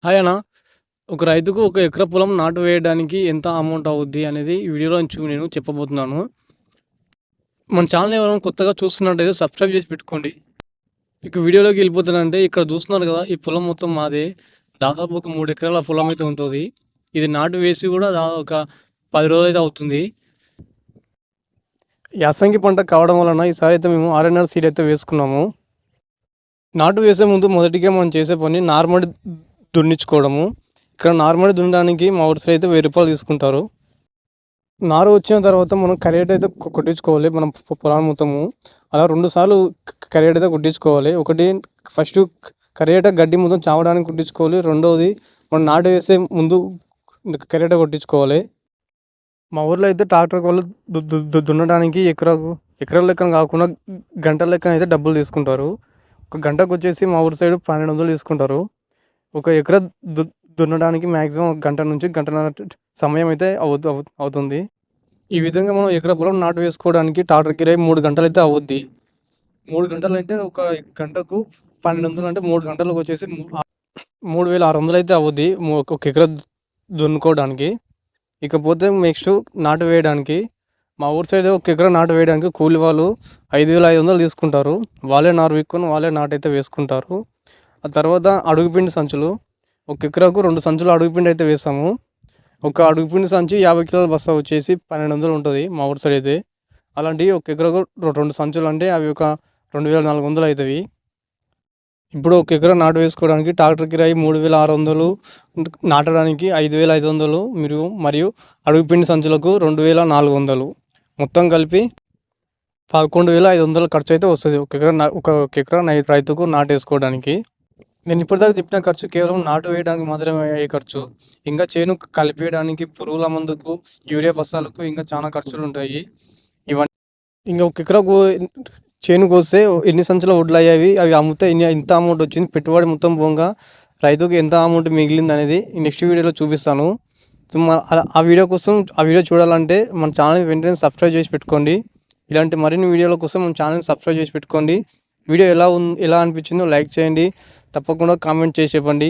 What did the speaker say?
Hi అన్న. ఒక రైతుకు ఒక ఎకరా పొలం నాటు వేయడానికి ఎంత అమౌంట్ అవుద్ది అనేది ఈ వీడియోలో నేను చెప్పబోతున్నాను. మన ఛానల్ ఎవరైనా కొత్తగా చూస్తున్నట్టయితే సబ్స్క్రైబ్ చేసి పెట్టుకోండి. ఇక వీడియోలోకి వెళ్ళిపోతానంటే ఇక్కడ చూస్తున్నారు కదా, ఈ పొలం మొత్తం మాదే. దాదాపు ఒక 3 ఎకరాల పొలం అయితే ఉంటుంది. ఇది నాటు వేసి కూడా ఒక 10 రోజులైతే అవుతుంది. యాసంగి పంట కావడం వలన ఈసారి అయితే మేము ఆర్ఎన్ఆర్ సీడ్ అయితే వేసుకున్నాము. నాటు వేసే ముందు మొదటిగా మనం చేసే పని నార్మల్ దున్నించుకోవడము. ఇక్కడ నార్మల్ దున్నడానికి మా ఊరి సైడ్ అయితే 1000 రూపాయలు తీసుకుంటారు. నారు వచ్చిన తర్వాత మనం కరేట్ అయితే కొట్టించుకోవాలి. మనం పొలం మొత్తము అలా 2 సార్లు కరేట్ అయితే కొట్టించుకోవాలి. ఒకటి ఫస్ట్ కరేట గడ్డి మొత్తం చావడానికి కొట్టించుకోవాలి. రెండవది మనం నాటు వేసే ముందు కరేట కొట్టించుకోవాలి. మా ఊర్లో అయితే ట్రాక్టర్ వాళ్ళు దున్నడానికి ఎకరాల లెక్కన కాకుండా గంటల లెక్కన అయితే డబ్బులు తీసుకుంటారు. ఒక గంటకు వచ్చేసి మా ఊరి సైడ్ 1200 తీసుకుంటారు. ఒక ఎకరా దున్నడానికి మ్యాక్సిమం గంట నుంచి గంటన్నర సమయం అయితే అవుతుంది. ఈ విధంగా మనం ఎకరా పొలం నాటు వేసుకోవడానికి ట్రాక్టర్ కిరాయి 3 గంటలు అయితే అవుద్ది. 3 గంటలు అంటే ఒక గంటకు 1200 అంటే 3 గంటలకు వచ్చేసి 3600 అయితే అవుద్ది ఒక ఎకరా దున్నుకోవడానికి. ఇకపోతే నెక్స్ట్ నాటు వేయడానికి మా ఊరి సైడ్ ఒక ఎకరా నాటు వేయడానికి కూలి వాళ్ళు 5500 తీసుకుంటారు. వాళ్ళే నారు విక్కుని వాళ్ళే నాటు అయితే వేసుకుంటారు. ఆ తర్వాత అడుగుపిండి సంచులు, ఒక ఎకరాకు 2 సంచులు అడుగుపిండి అయితే వేస్తాము. ఒక అడుగుపిండి సంచి 50 కిలోల బస్తా వచ్చేసి 1200 ఉంటుంది మా ఊరి సైడ్ అయితే. అలాంటివి ఒక ఎకరాకు 2 సంచులు అంటే అవి ఒక 2400 అవుతాయి. ఇప్పుడు ఒక ఎకరా నాటు వేసుకోవడానికి ట్రాక్టర్ కిరాయి 3600, నాటడానికి 5500 మరియు అడుగుపిండి సంచులకు 2400, మొత్తం కలిపి 11500 ఖర్చు అయితే వస్తుంది ఒక ఎకరా రైతుకు నాటు వేసుకోవడానికి. నేను ఇప్పటిదాకా చెప్పిన ఖర్చు కేవలం నాటు వేయడానికి మాత్రమే అయ్యే ఖర్చు. ఇంకా చేను కలిపేయడానికి, పురుగుల మందుకు, యూరియా బస్తాలకు ఇంకా చాలా ఖర్చులు ఉంటాయి. ఇవన్నీ ఇంకా ఒక ఎకరాకు చేను కోస్తే ఎన్ని సంచుల వడ్లు అయ్యాయి, అవి అమ్మితే ఇంత అమౌంట్ వచ్చింది, పెట్టుబడి మొత్తం పోగా రైతుకు ఎంత అమౌంట్ మిగిలింది అనేది నెక్స్ట్ వీడియోలో చూపిస్తాను. ఆ వీడియో చూడాలంటే మన ఛానల్ వెంటనే సబ్స్క్రైబ్ చేసి పెట్టుకోండి. ఇలాంటి మరిన్ని వీడియోల కోసం మన ఛానల్ని సబ్స్క్రైబ్ చేసి పెట్టుకోండి. వీడియో ఎలా అనిపించిందో లైక్ చేయండి, తప్పకుండా కామెంట్ చేసి చెప్పండి.